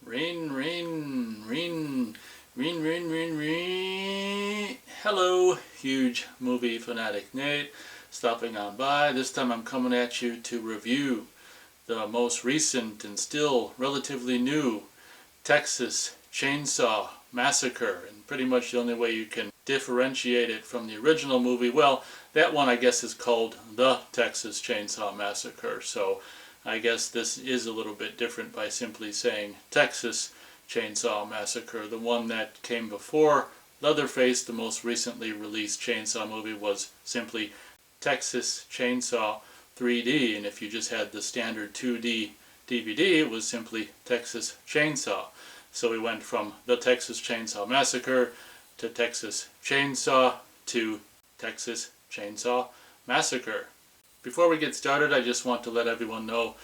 Rain, rain, rain, rain, rain, rain, rain. Hello, huge movie fanatic Nate, stopping on by. This time I'm coming at you to review the most recent and still relatively new Texas Chainsaw Massacre. And pretty much the only way you can differentiate it from the original movie, well, that one I guess is called The Texas Chainsaw Massacre. So I guess this is a little bit different by simply saying Texas Chainsaw Massacre. The one that came before Leatherface, the most recently released Chainsaw movie, was simply Texas Chainsaw 3D, and if you just had the standard 2D DVD, it was simply Texas Chainsaw. So we went from The Texas Chainsaw Massacre to Texas Chainsaw to Texas Chainsaw Massacre. Before we get started, I just want to let everyone know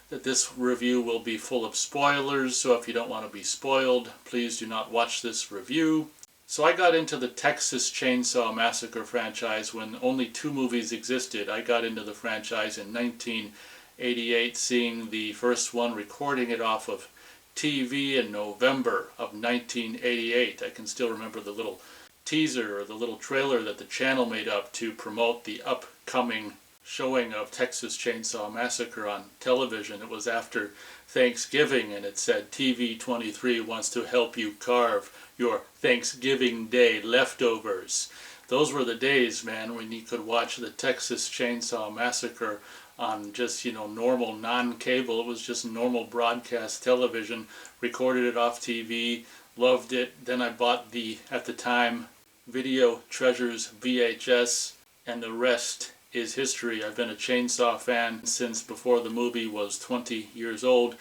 that this review will be full of spoilers, so if you don't want to be spoiled, please do not watch this review. So I got into the Texas Chainsaw Massacre franchise when only two movies existed. I got into the franchise in 1988, seeing the first one, recording it off of TV in November of 1988. I can still remember the little teaser or the little trailer that the channel made up to promote the upcoming showing of Texas Chainsaw Massacre on television. It was after Thanksgiving, and it said TV 23 wants to help you carve your Thanksgiving Day leftovers. Those were the days, man, when you could watch the Texas Chainsaw Massacre on just, normal non-cable. It was just normal broadcast television. Recorded it off TV, loved it. Then I bought the, at the time, Video Treasures VHS, and the rest is history. I've been a Chainsaw fan since before the movie was 20 years old.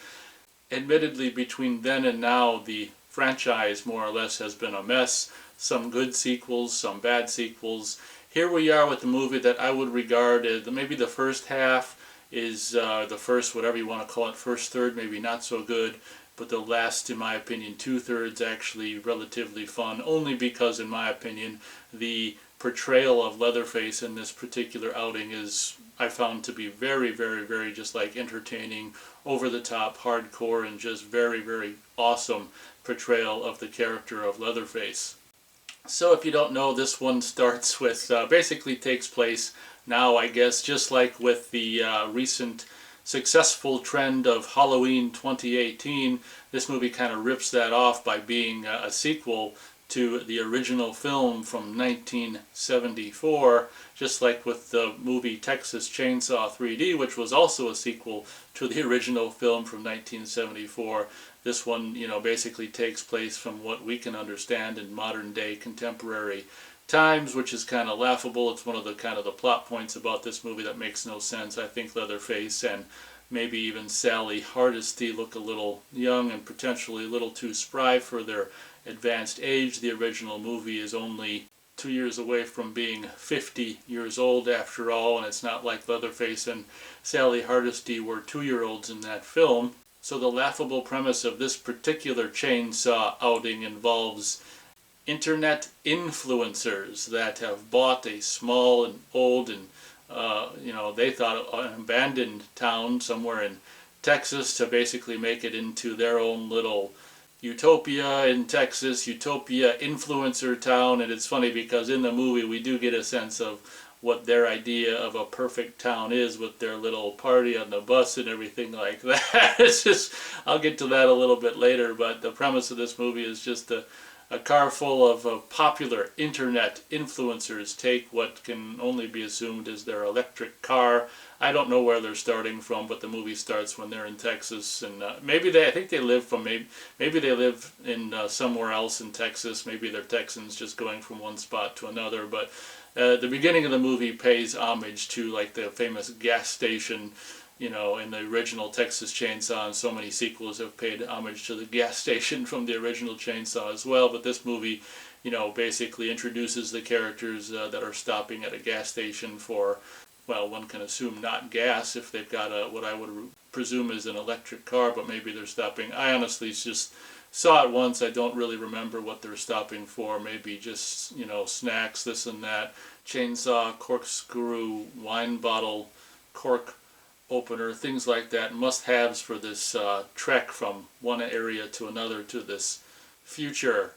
Admittedly, between then and now, the franchise more or less has been a mess. Some good sequels, some bad sequels. Here we are with the movie that I would regard as maybe the first half is the first, whatever you want to call it, first third, maybe not so good, but the last, in my opinion, two-thirds actually relatively fun, only because, in my opinion, the portrayal of Leatherface in this particular outing is, I found to be very, very, very just like entertaining, over-the-top, hardcore, and just very, very awesome portrayal of the character of Leatherface. So if you don't know, this one starts with, basically takes place now, I guess, just like with the recent successful trend of Halloween 2018, this movie kind of rips that off by being a sequel to the original film from 1974, just like with the movie Texas Chainsaw 3D, which was also a sequel to the original film from 1974. This one, basically takes place from what we can understand in modern day contemporary times, which is kind of laughable. It's one of the the plot points about this movie that makes no sense. I think Leatherface and maybe even Sally Hardesty look a little young and potentially a little too spry for their advanced age. The original movie is only 2 years away from being 50 years old after all, and it's not like Leatherface and Sally Hardesty were 2-year-olds in that film. So the laughable premise of this particular Chainsaw outing involves internet influencers that have bought a small and old and they thought an abandoned town somewhere in Texas to basically make it into their own little utopia in Texas, utopia influencer town. And it's funny because in the movie we do get a sense of what their idea of a perfect town is with their little party on the bus and everything like that. It's just, I'll get to that a little bit later, but the premise of this movie is just a car full of popular internet influencers take what can only be assumed is their electric car. I don't know where they're starting from, but the movie starts when they're in Texas, and I think they live from, maybe they live in somewhere else in Texas. Maybe they're Texans just going from one spot to another, but the beginning of the movie pays homage to like the famous gas station, in the original Texas Chainsaw, and so many sequels have paid homage to the gas station from the original Chainsaw as well. But this movie, basically introduces the characters that are stopping at a gas station for, well, one can assume not gas if they've got what I would presume is an electric car, but maybe they're stopping. I honestly just saw it once. I don't really remember what they're stopping for. Maybe just, snacks, this and that. Chainsaw, corkscrew, wine bottle, cork opener, things like that, must-haves for this trek from one area to another to this future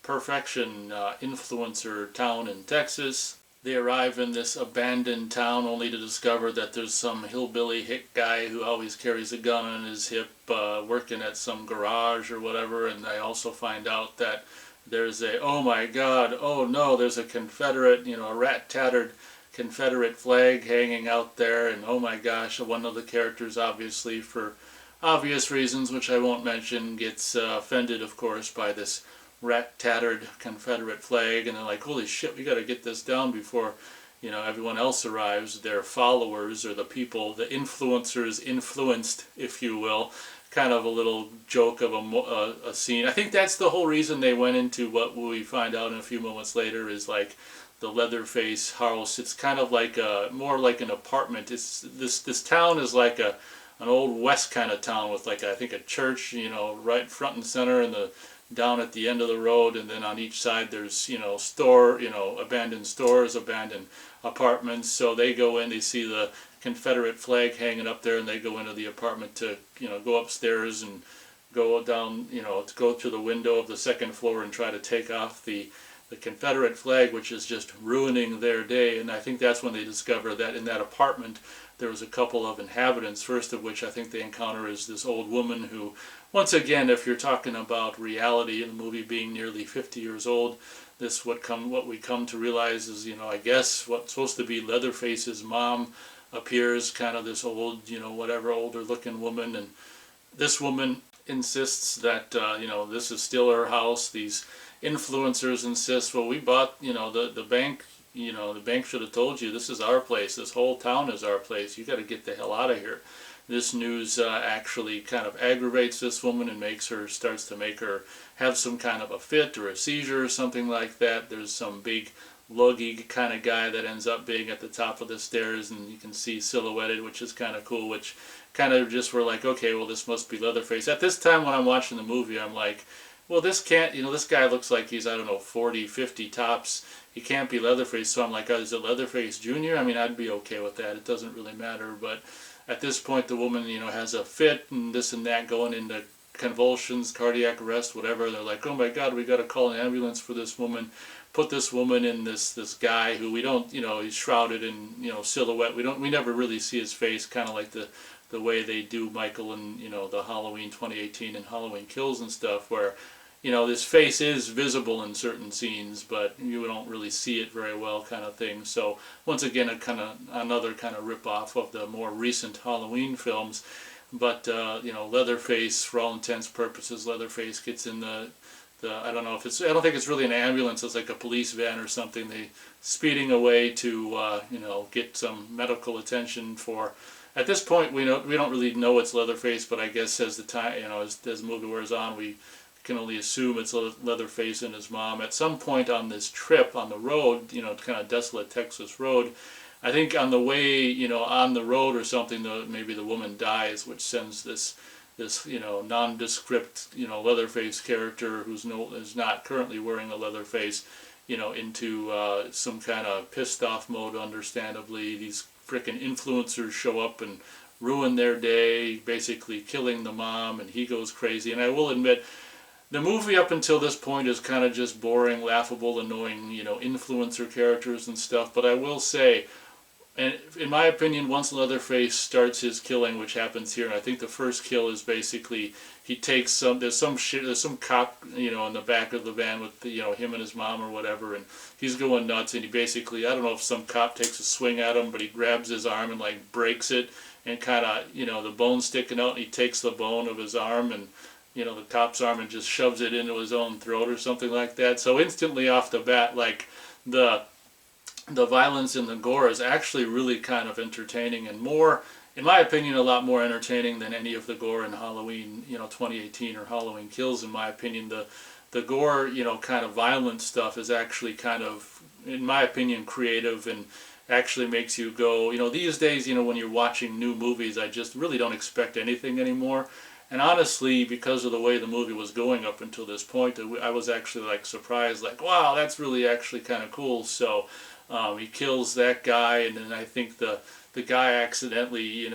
perfection influencer town in Texas. They arrive in this abandoned town only to discover that there's some hillbilly hick guy who always carries a gun on his hip working at some garage or whatever, and they also find out that there's a, oh my god, oh no, there's a Confederate, a rat-tattered Confederate flag hanging out there, and oh my gosh, one of the characters, obviously for obvious reasons which I won't mention, gets offended, of course, by this rat-tattered Confederate flag, and they're like, holy shit, we gotta get this down before everyone else arrives, their followers, or the people, the influencers influenced, if you will. Kind of a little joke of a scene. I think that's the whole reason they went into what we find out in a few moments later is like the Leatherface house. It's kind of like more like an apartment. It's this town is like an old west kind of town with like I think a church, right front and center, and down at the end of the road, and then on each side there's abandoned stores, abandoned apartments. So they go in, they see the Confederate flag hanging up there, and they go into the apartment to go upstairs and go down, to go to the window of the second floor and try to take off the Confederate flag, which is just ruining their day. And I think that's when they discover that in that apartment there was a couple of inhabitants, first of which I think they encounter is this old woman who, once again, if you're talking about reality in the movie being nearly 50 years old, what we come to realize is, I guess what's supposed to be Leatherface's mom appears, kind of this old, whatever, older looking woman, and this woman insists that, this is still her house. These influencers insist, well, we bought, the bank, the bank should have told you this is our place, this whole town is our place, you got to get the hell out of here. This news actually kind of aggravates this woman and starts to make her have some kind of a fit or a seizure or something like that. There's some big luggy kind of guy that ends up being at the top of the stairs, and you can see silhouetted, which is kind of cool, which kind of just were like, okay, well, this must be Leatherface. At this time when I'm watching the movie, I'm like, well, this can't, this guy looks like he's, I don't know, 40, 50 tops. He can't be Leatherface. So I'm like, oh, is it Leatherface Jr.? I mean, I'd be okay with that. It doesn't really matter. But at this point, the woman, has a fit and this and that, going into convulsions, cardiac arrest, whatever. They're like, oh my God, we got to call an ambulance for this woman. Put this woman in this guy who we don't, he's shrouded in, silhouette. We never really see his face, kind of like the way they do Michael in, the Halloween 2018 and Halloween Kills and stuff, where, this face is visible in certain scenes, but you don't really see it very well, kind of thing. So once again, another kind of rip-off of the more recent Halloween films. But Leatherface, for all intents and purposes, Leatherface gets in I don't think it's really an ambulance. It's like a police van or something. They speeding away to get some medical attention for. At this point, we don't really know it's Leatherface, but I guess as the time, as the movie wears on, we can only assume it's Leatherface and his mom. At some point on this trip on the road, kind of desolate Texas road, I think on the way, on the road or something, maybe the woman dies, which sends this nondescript, Leatherface character is not currently wearing a Leatherface, into some kind of pissed off mode, understandably. These frickin' influencers show up and ruin their day, basically killing the mom, and he goes crazy. And I will admit, the movie up until this point is kind of just boring, laughable, annoying, influencer characters and stuff. But I will say, and in my opinion, once Leatherface starts his killing, which happens here, and I think the first kill is basically he takes there's some cop, in the back of the van with him and his mom or whatever, and he's going nuts, and he basically, I don't know if some cop takes a swing at him, but he grabs his arm and like breaks it, and kind of, the bone's sticking out, and he takes the bone of his arm and the cop's arm and just shoves it into his own throat or something like that. So instantly off the bat, like the violence and the gore is actually really kind of entertaining, and more, in my opinion, a lot more entertaining than any of the gore in Halloween, 2018 or Halloween Kills. In my opinion, the gore, kind of violent stuff is actually kind of, in my opinion, creative and actually makes you go, these days, when you're watching new movies, I just really don't expect anything anymore. And honestly, because of the way the movie was going up until this point, I was actually like surprised, like, wow, that's really actually kind of cool. So he kills that guy, and then I think the the guy accidentally, he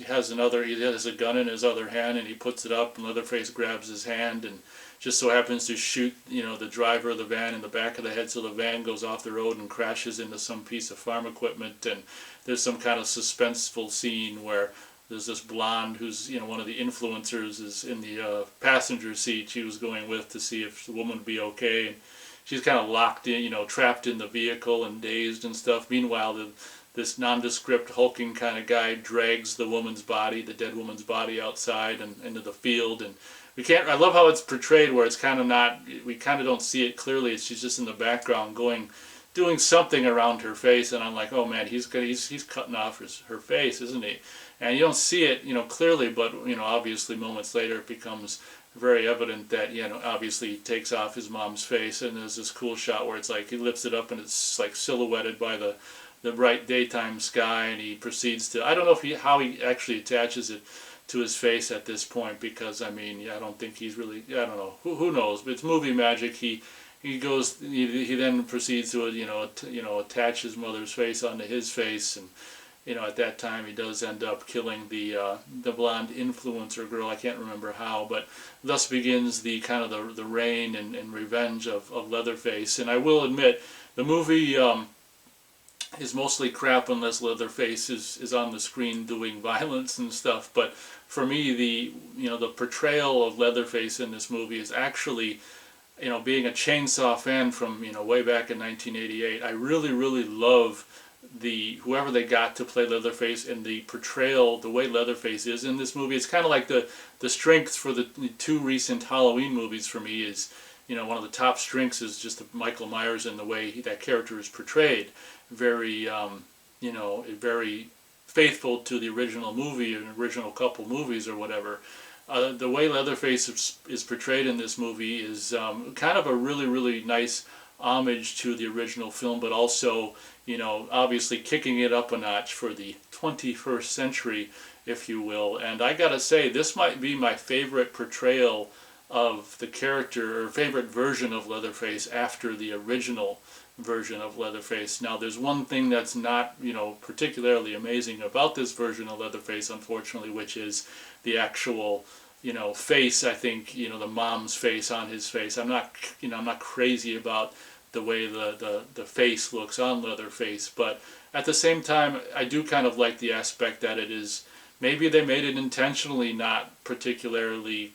has a gun in his other hand, and he puts it up, and Leatherface grabs his hand and just so happens to shoot, the driver of the van in the back of the head, so the van goes off the road and crashes into some piece of farm equipment. And there's some kind of suspenseful scene where there's this blonde who's, one of the influencers is in the passenger seat she was going with to see if the woman would be okay. And she's kind of locked in, trapped in the vehicle and dazed and stuff. Meanwhile, this nondescript hulking kind of guy drags the dead woman's body outside and into the field. And I love how it's portrayed where it's kind of not, we kind of don't see it clearly. She's just in the background doing something around her face, and I'm like, oh man, he's cutting off her face, isn't he? And you don't see it, clearly, but, obviously moments later it becomes very evident that, obviously he takes off his mom's face, and there's this cool shot where it's like he lifts it up and it's like silhouetted by the bright daytime sky, and he proceeds to, I don't know how he actually attaches it to his face at this point, because I don't think he's really, I don't know, who knows, but it's movie magic. He then proceeds to attach his mother's face onto his face, and at that time he does end up killing the blonde influencer girl. I can't remember how, but thus begins the kind of the reign and revenge of Leatherface. And I will admit, the movie is mostly crap unless Leatherface is on the screen doing violence and stuff. But for me, the portrayal of Leatherface in this movie is actually, being a Chainsaw fan from way back in 1988, I really, really love whoever they got to play Leatherface, and the portrayal, the way Leatherface is in this movie. It's kind of like the strength for the two recent Halloween movies for me is, one of the top strengths is just Michael Myers and the way that character is portrayed. Very, very faithful to the original movie and original couple movies or whatever. The way Leatherface is portrayed in this movie is kind of a really, really nice homage to the original film, but also, obviously kicking it up a notch for the 21st century, if you will. And I gotta say, this might be my favorite portrayal of the character, or favorite version of Leatherface after the original version of Leatherface. Now, there's one thing that's not, particularly amazing about this version of Leatherface, unfortunately, which is the actual, face. I think, the mom's face on his face. I'm not crazy about the way the face looks on Leatherface, but at the same time, I do kind of like the aspect that it is, maybe they made it intentionally not particularly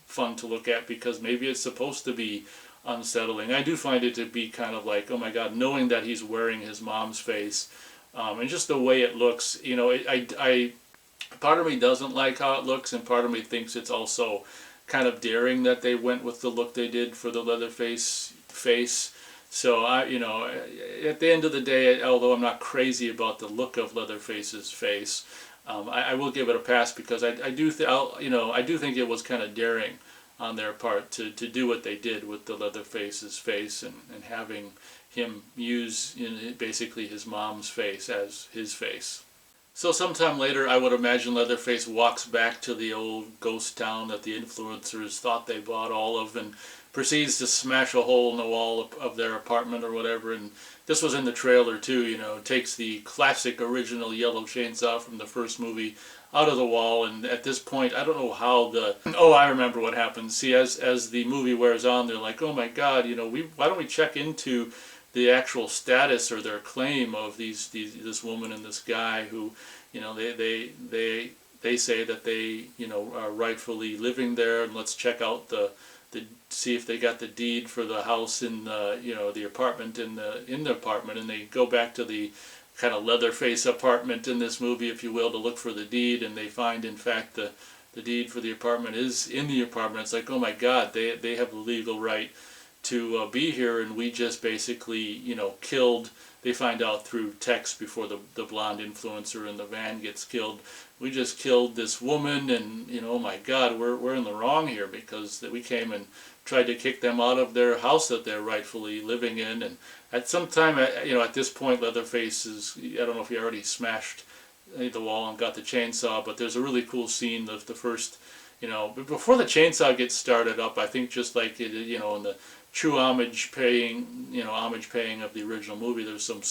fun to look at, because maybe it's supposed to be unsettling. I do find it to be kind of like, oh my god, knowing that he's wearing his mom's face, and just the way it looks, part of me doesn't like how it looks, and part of me thinks it's also kind of daring that they went with the look they did for the Leatherface face. So at the end of the day, although I'm not crazy about the look of Leatherface's face, I will give it a pass, because I do think it was kind of daring on their part to do what they did with the Leatherface's face, and having him use basically his mom's face as his face. So sometime later, I would imagine Leatherface walks back to the old ghost town that the influencers thought they bought all of, and proceeds to smash a hole in the wall of their apartment or whatever. And this was in the trailer too, takes the classic original yellow chainsaw from the first movie out of the wall. And at this point, I don't know how I remember what happens. See, as the movie wears on, they're like, oh my god, why don't we check into the actual status or their claim of this woman and this guy who, they say that they, are rightfully living there, and let's check out see if they got the deed for the house in the apartment in the apartment. And they go back to the kind of Leatherface apartment in this movie, if you will, to look for the deed, and they find, in fact, the deed for the apartment is in the apartment. It's like, oh my god, they have the legal right to be here, and we just basically, killed. They find out through text before the blonde influencer in the van gets killed. We just killed this woman, and oh my god, we're in the wrong here, because we came and tried to kick them out of their house that they're rightfully living in. And at some time, at this point, Leatherface I don't know if he already smashed the wall and got the chainsaw, but there's a really cool scene of the first, before the chainsaw gets started up, I think just like it, in the true homage paying of the original movie, there's some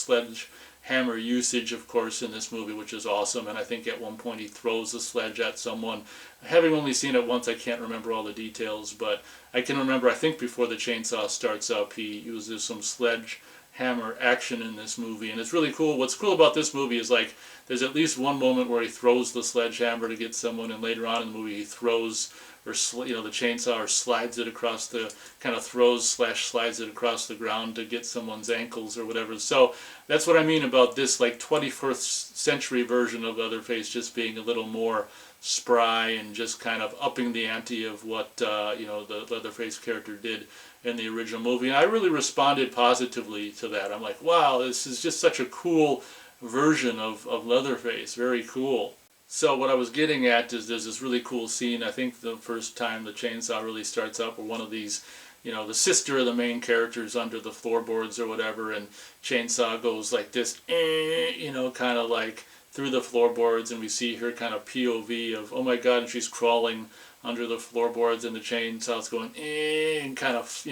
hammer usage, of course, in this movie, which is awesome. And I think at one point he throws the sledge at someone. Having only seen it once, I can't remember all the details, but I can remember, I think before the chainsaw starts up, he uses some sledgehammer action in this movie, and it's really cool. What's cool about this movie is, like, there's at least one moment where he throws the sledgehammer to get someone, and later on in the movie he throws, or the chainsaw, or slides it across the, kind of throws/slides it across the ground to get someone's ankles or whatever. So that's what I mean about this, like, 21st century version of Leatherface just being a little more spry and just kind of upping the ante of what the Leatherface character did in the original movie. And I really responded positively to that. I'm like, wow, this is just such a cool version of Leatherface. Very cool. So what I was getting at is there's this really cool scene, I think the first time the chainsaw really starts up, where one of these, the sister of the main character is under the floorboards or whatever, and chainsaw goes like this, kind of like through the floorboards, and we see her kind of POV of, oh my god, and she's crawling under the floorboards, and the chainsaw's going, and kind of,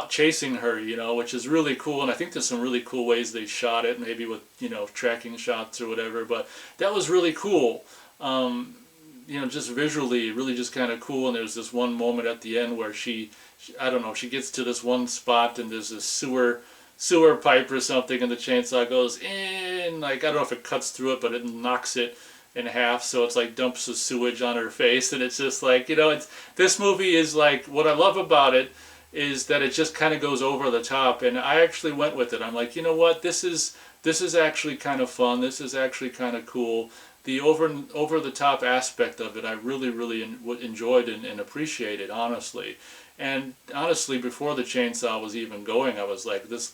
chasing her, which is really cool. And I think there's some really cool ways they shot it, maybe with, tracking shots or whatever, but that was really cool. Just visually, really just kind of cool. And there's this one moment at the end where she gets to this one spot, and there's this sewer pipe or something, and the chainsaw goes in, like, I don't know if it cuts through it, but it knocks it in half, so it's like dumps the sewage on her face. And it's just like, this movie is like, what I love about it is that it just kind of goes over the top, and I actually went with it. I'm like, you know what, this is actually kind of fun, this is actually kind of cool. The over the top aspect of it, I really enjoyed and appreciated, honestly. And honestly, before the chainsaw was even going, I was like, this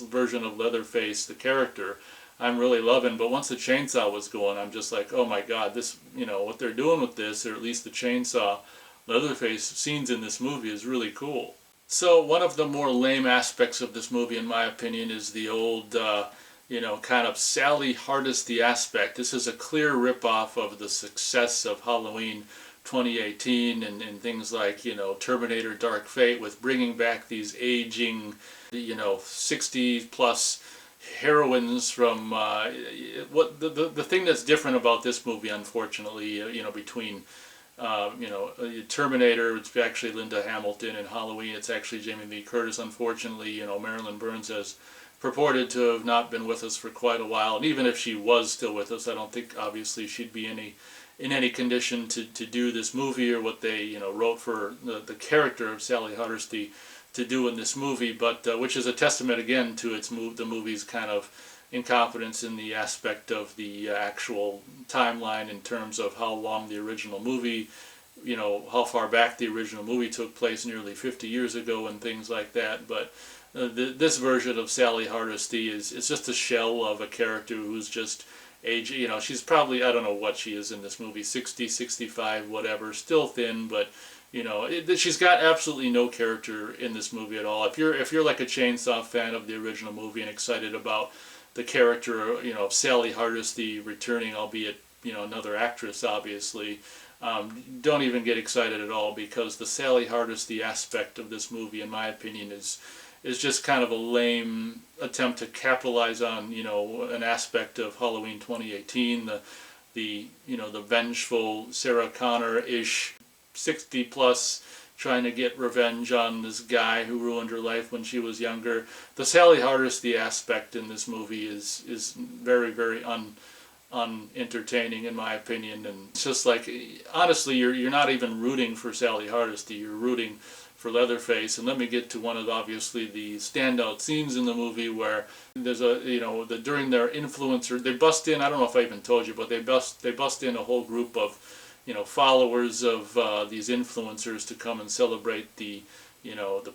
version of Leatherface, the character, I'm really loving. But once the chainsaw was going, I'm just like, oh my god, this, what they're doing with this, or at least the chainsaw Leatherface scenes in this movie, is really cool. So one of the more lame aspects of this movie, in my opinion, is the old, kind of Sally Hardesty aspect. This is a clear ripoff of the success of Halloween 2018 and things like, Terminator Dark Fate, with bringing back these aging, 60-plus heroines from, the thing that's different about this movie, unfortunately, between Terminator, it's actually Linda Hamilton, and Halloween, it's actually Jamie Lee Curtis. Unfortunately, Marilyn Burns has purported to have not been with us for quite a while, and even if she was still with us, I don't think obviously she'd be in any condition to do this movie, or what they wrote for the character of Sally Hardesty to do in this movie, but which is a testament again to the movie's kind of incompetence in the aspect of the actual timeline, in terms of how long the original movie, how far back the original movie took place, nearly 50 years ago, and things like that. But this version of Sally Hardesty is just a shell of a character who's just age, she's probably, I don't know what she is in this movie, 60, 65, whatever, still thin, but she's got absolutely no character in this movie at all. If you're like a Chainsaw fan of the original movie and excited about the character, of Sally Hardesty returning, albeit, another actress, obviously, don't even get excited at all, because the Sally Hardesty aspect of this movie, in my opinion, is just kind of a lame attempt to capitalize on, an aspect of Halloween 2018, the vengeful Sarah Connor-ish 60-plus trying to get revenge on this guy who ruined her life when she was younger. The Sally Hardesty aspect in this movie is very unentertaining, in my opinion. And it's just like, honestly, you're not even rooting for Sally Hardesty, you're rooting for Leatherface. And let me get to one of, obviously, the standout scenes in the movie, where there's during their influencer, they bust in, I don't know if I even told you, but they bust in a whole group of followers of these influencers to come and celebrate the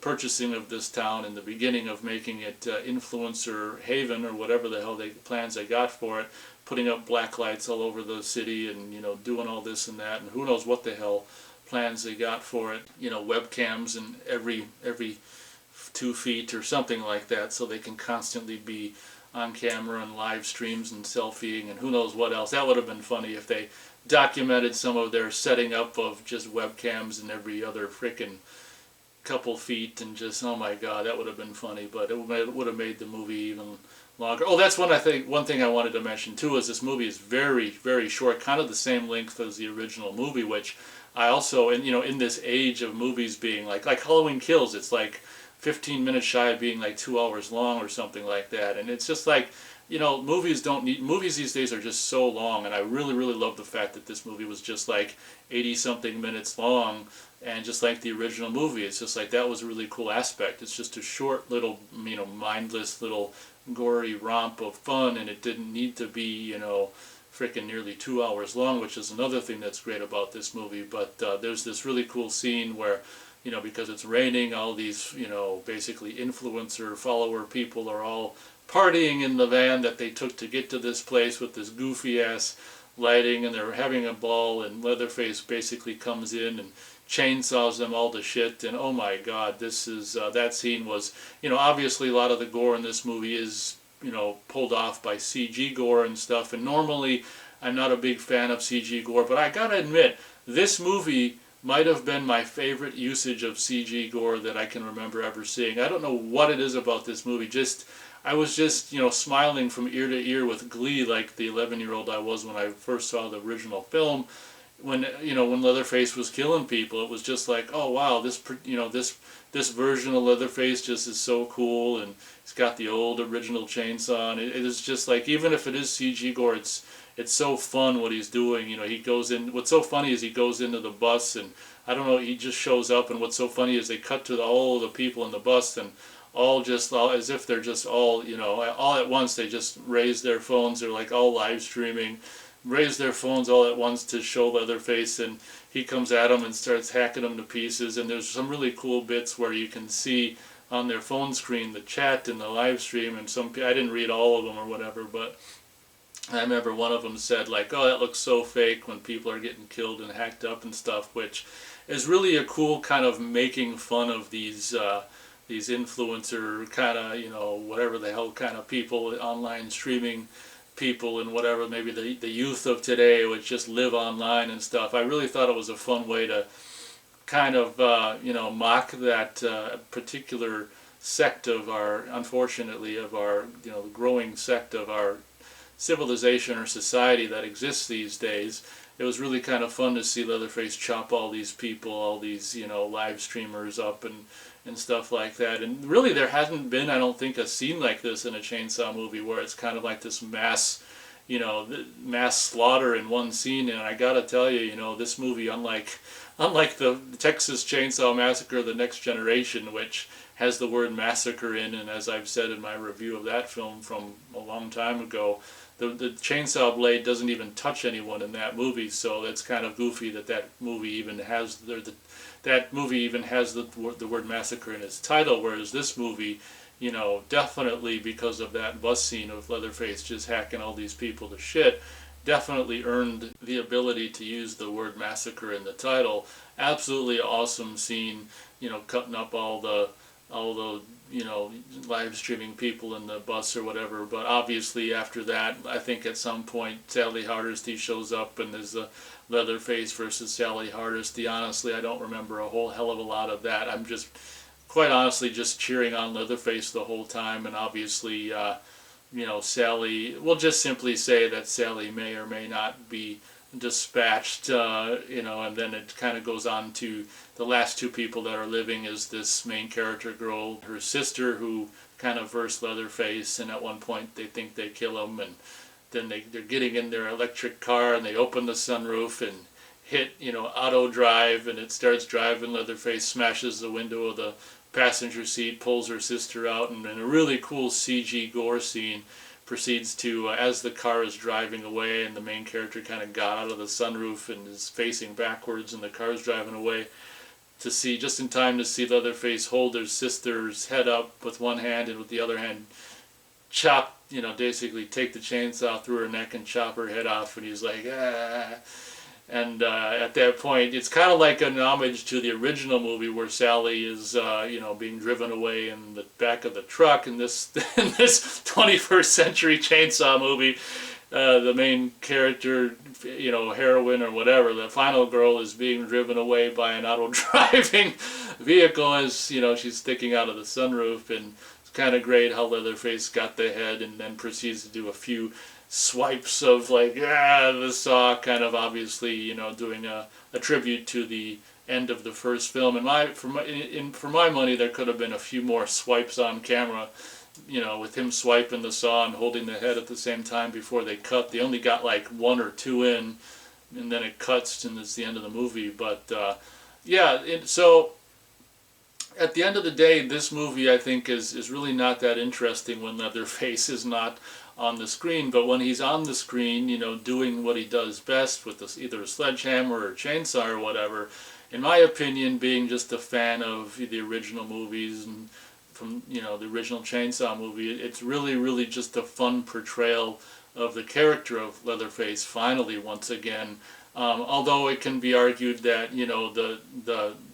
purchasing of this town, and the beginning of making it influencer haven, or whatever the hell plans they got for it, putting up black lights all over the city, and doing all this and that, and who knows what the hell plans they got for it. Webcams in every 2 feet or something like that, so they can constantly be on camera and live streams and selfieing, and who knows what else. That would have been funny if they documented some of their setting up of just webcams in every other frickin' couple feet, and just, oh my god, that would have been funny. But it would have made the movie even longer. Oh, that's one thing I wanted to mention too is this movie is very, very short, kind of the same length as the original movie, which I also, and in this age of movies being like Halloween Kills, it's like 15 minutes shy of being like 2 hours long or something like that, and it's just like, movies these days are just so long, and I really, really love the fact that this movie was just like 80-something minutes long, and just like the original movie, it's just like that was a really cool aspect. It's just a short little, mindless little gory romp of fun, and it didn't need to be, freaking nearly 2 hours long, which is another thing that's great about this movie. But there's this really cool scene where, because it's raining, all these, basically influencer follower people are all partying in the van that they took to get to this place with this goofy ass lighting, and they're having a ball, and Leatherface basically comes in and chainsaws them all to shit. And oh my god, this is that scene was, obviously a lot of the gore in this movie is, pulled off by CG gore and stuff, and normally I'm not a big fan of CG gore, but I gotta admit, this movie might have been my favorite usage of CG gore that I can remember ever seeing. I don't know what it is about this movie, I was just, smiling from ear to ear with glee like the 11-year-old I was when I first saw the original film. When Leatherface was killing people, it was just like, oh wow, this version of Leatherface just is so cool, and he's got the old original chainsaw, and it is just like, even if it is CG gore, it's so fun what he's doing. He goes in. What's so funny is he goes into the bus, and I don't know, he just shows up, and what's so funny is they cut to all the people in the bus, and all as if they're just all all at once, they just raise their phones. They're like all live streaming, raise their phones all at once to show Leatherface, and he comes at them and starts hacking them to pieces. And there's some really cool bits where you can see on their phone screen the chat and the live stream, and I didn't read all of them or whatever, but I remember one of them said like, oh, that looks so fake when people are getting killed and hacked up and stuff, which is really a cool kind of making fun of these influencer kind of, whatever the hell kind of people, online streaming people and whatever, maybe the youth of today would just live online and stuff. I really thought it was a fun way to kind of, mock that particular sect of unfortunately, of our, growing sect of our civilization or society that exists these days. It was really kind of fun to see Leatherface chop all these people, all these, live streamers up and stuff like that. And really there hasn't been, I don't think, a scene like this in a chainsaw movie where it's kind of like this mass slaughter in one scene. And I gotta tell you, this movie, unlike the Texas Chainsaw Massacre, The Next Generation, which has the word massacre in, and as I've said in my review of that film from a long time ago, the chainsaw blade doesn't even touch anyone in that movie, so it's kind of goofy that movie even has the word massacre in its title, whereas this movie, definitely because of that bus scene of Leatherface just hacking all these people to shit, definitely earned the ability to use the word massacre in the title. Absolutely awesome scene, cutting up all the live streaming people in the bus or whatever. But obviously after that, I think at some point Sally Hardesty shows up, and there's the Leatherface versus Sally Hardesty. Honestly, I don't remember a whole hell of a lot of that. I'm just, quite honestly, just cheering on Leatherface the whole time. And obviously, Sally, we'll just simply say that Sally may or may not be dispatched, and then it kind of goes on to the last two people that are living is this main character girl, her sister, who kind of versed Leatherface, and at one point they think they kill him, and then they're getting in their electric car, and they open the sunroof and hit, auto drive, and it starts driving. Leatherface smashes the window of the passenger seat, pulls her sister out, and in a really cool CG gore scene, proceeds to, as the car is driving away and the main character kind of got out of the sunroof and is facing backwards and the car's driving away, to see, just in time to see Leatherface hold his sister's head up with one hand and with the other hand chop, basically take the chainsaw through her neck and chop her head off, and he's like, ah. And at that point, it's kind of like an homage to the original movie where Sally is, being driven away in the back of the truck. In this 21st century chainsaw movie, the main character, heroine or whatever, the final girl, is being driven away by an auto-driving vehicle as, she's sticking out of the sunroof. And it's kind of great how Leatherface got the head and then proceeds to do a few swipes of like the saw, kind of obviously, you know, doing a tribute to the end of the first film. And for my money, there could have been a few more swipes on camera, you know, with him swiping the saw and holding the head at the same time before they cut. They only got like 1 or 2 in, and then it cuts and it's the end of the movie. But so at the end of the day, this movie I think is really not that interesting when Leatherface is not on the screen. But when he's on the screen, you know, doing what he does best with this, either a sledgehammer or a chainsaw or whatever, in my opinion, being just a fan of the original movies and from, you know, the original Chainsaw movie, it's really just a fun portrayal of the character of Leatherface finally once again. Although it can be argued that, you know, the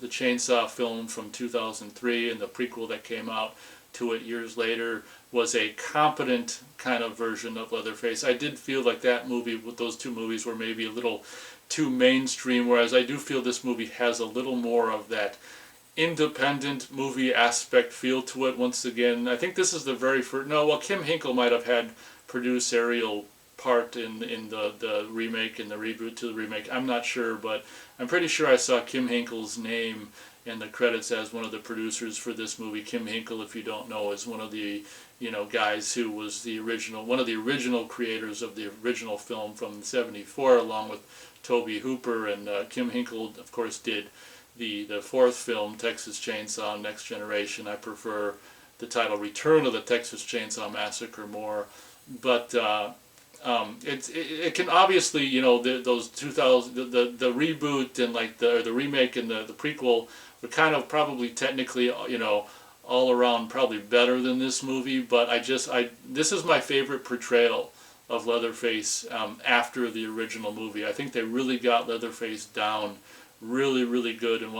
Chainsaw film from 2003 and the prequel that came out to it years later was a competent kind of version of Leatherface. I did feel like that movie, with those two movies, were maybe a little too mainstream, whereas I do feel this movie has a little more of that independent movie aspect feel to it. Once again, I think this is the very first, no, well, Kim Hinkle might have had producerial part in the remake and the reboot to the remake. I'm not sure, but I'm pretty sure I saw Kim Hinkle's name in the credits as one of the producers for this movie. Kim Hinkle, if you don't know, is one of the, you know, guys who was one of the original creators of the original film from '74, along with Tobe Hooper. And Kim Hinkle, of course, did the fourth film, Texas Chainsaw Next Generation. I prefer the title Return of the Texas Chainsaw Massacre more, but it can obviously, you know, those 2000 the reboot and like the remake and the prequel were kind of probably technically, you know, all around probably better than this movie. But this is my favorite portrayal of Leatherface after the original movie. I think they really got Leatherface down really good, and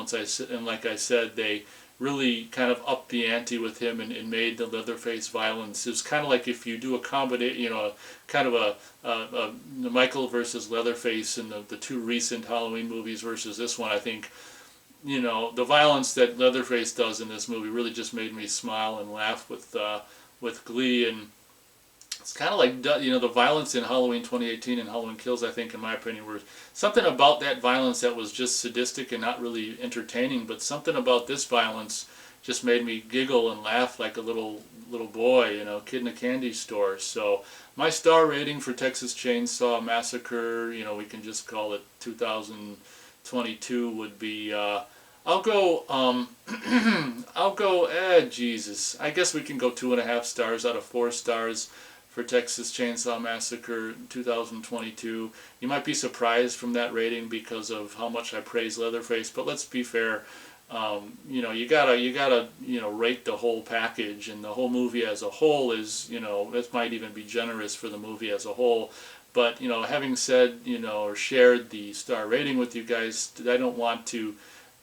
like I said, they really kind of upped the ante with him and made the Leatherface violence. It's kind of like if you do a comedy, you know, kind of a Michael versus Leatherface in the two recent Halloween movies versus this one. I think, you know, the violence that Leatherface does in this movie really just made me smile and laugh with glee. And it's kind of like, you know, the violence in Halloween 2018 and Halloween Kills, I think, in my opinion, were something about that violence that was just sadistic and not really entertaining, but something about this violence just made me giggle and laugh like a little boy, you know, kid in a candy store. So my star rating for Texas Chainsaw Massacre, you know, we can just call it 2022, would be, I'll go, Jesus, I guess we can go 2.5 stars out of 4 stars for Texas Chainsaw Massacre 2022. You might be surprised from that rating because of how much I praise Leatherface, but let's be fair. You know, you gotta, you know, rate the whole package, and the whole movie as a whole is, you know, that might even be generous for the movie as a whole. But, you know, having said, you know, or shared the star rating with you guys, I don't want to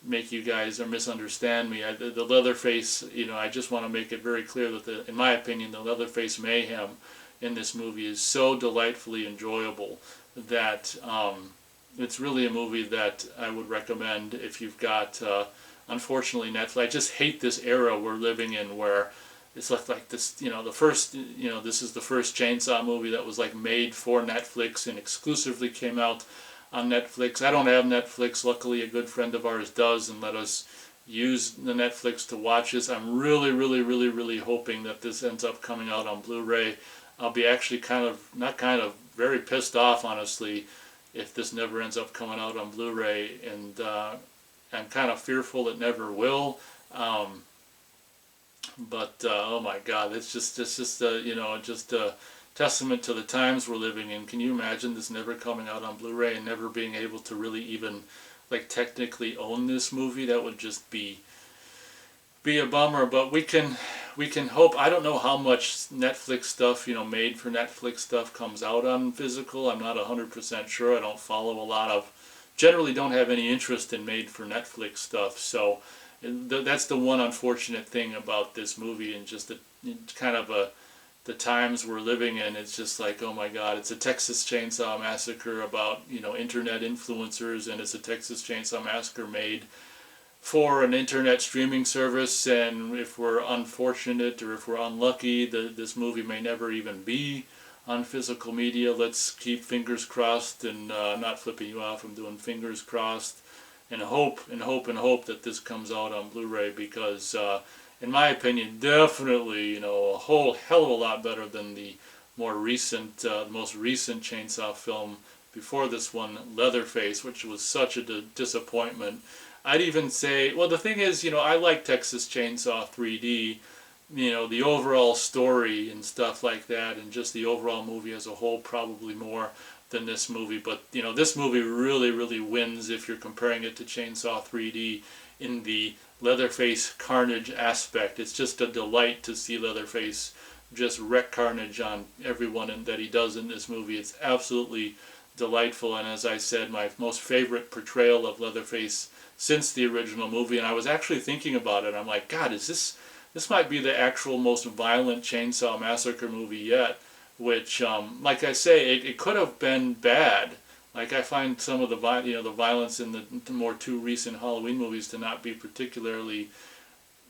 make you guys or misunderstand me. The Leatherface, you know, I just want to make it very clear that in my opinion, the Leatherface mayhem in this movie is so delightfully enjoyable that it's really a movie that I would recommend if you've got, unfortunately, Netflix. I just hate this era we're living in where it's like this, you know, this is the first Chainsaw movie that was like made for Netflix and exclusively came out on Netflix. I don't have Netflix. Luckily, a good friend of ours does and let us use the Netflix to watch this. I'm really hoping that this ends up coming out on Blu-ray. I'll be actually very pissed off, honestly, if this never ends up coming out on Blu-ray, and I'm kind of fearful it never will. But oh my God, it's just you know, just a testament to the times we're living in. Can you imagine this never coming out on Blu-ray and never being able to really even like technically own this movie? That would just be a bummer. But we can hope. I don't know how much Netflix stuff, you know, made for Netflix stuff comes out on physical. I'm not 100% sure. I don't follow a lot of, generally don't have any interest in made for Netflix stuff. So that's the one unfortunate thing about this movie, and just the times we're living in. It's just like, oh my God, it's a Texas Chainsaw Massacre about, you know, internet influencers, and it's a Texas Chainsaw Massacre made for an internet streaming service, and if we're unfortunate or if we're unlucky, this movie may never even be on physical media. Let's keep fingers crossed, and not flipping you off, I'm doing fingers crossed, and hope and hope and hope that this comes out on Blu-ray, because in my opinion, definitely, you know, a whole hell of a lot better than the more recent, most recent Chainsaw film before this one, Leatherface, which was such a disappointment. I'd even say, well, the thing is, you know, I like Texas Chainsaw 3D, you know, the overall story and stuff like that, and just the overall movie as a whole, probably more than this movie. But, you know, this movie really, really wins if you're comparing it to Chainsaw 3D in the Leatherface carnage aspect. It's just a delight to see Leatherface just wreak carnage on everyone that he does in this movie. It's absolutely delightful, and as I said, my most favorite portrayal of Leatherface since the original movie. And I was actually thinking about it. I'm like, God, is this might be the actual most violent Chainsaw Massacre movie yet, which, like I say, it could have been bad. Like, I find some of the the violence in the more two recent Halloween movies to not be particularly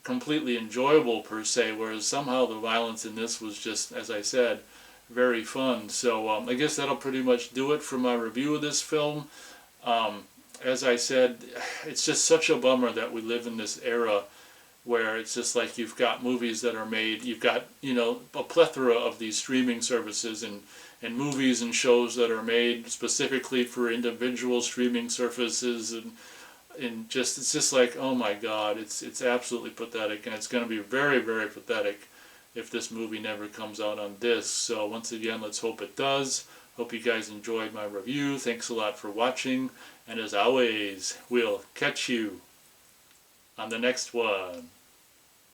completely enjoyable per se, whereas somehow the violence in this was just, as I said, very fun. So I guess that'll pretty much do it for my review of this film. As I said, it's just such a bummer that we live in this era where it's just like you've got movies that are made, you've got, you know, a plethora of these streaming services and movies and shows that are made specifically for individual streaming services, and just, it's just like, oh my God, it's absolutely pathetic, and it's going to be very, very pathetic if this movie never comes out on disc. So once again, let's hope it does. Hope you guys enjoyed my review. Thanks a lot for watching, and as always, we'll catch you on the next one.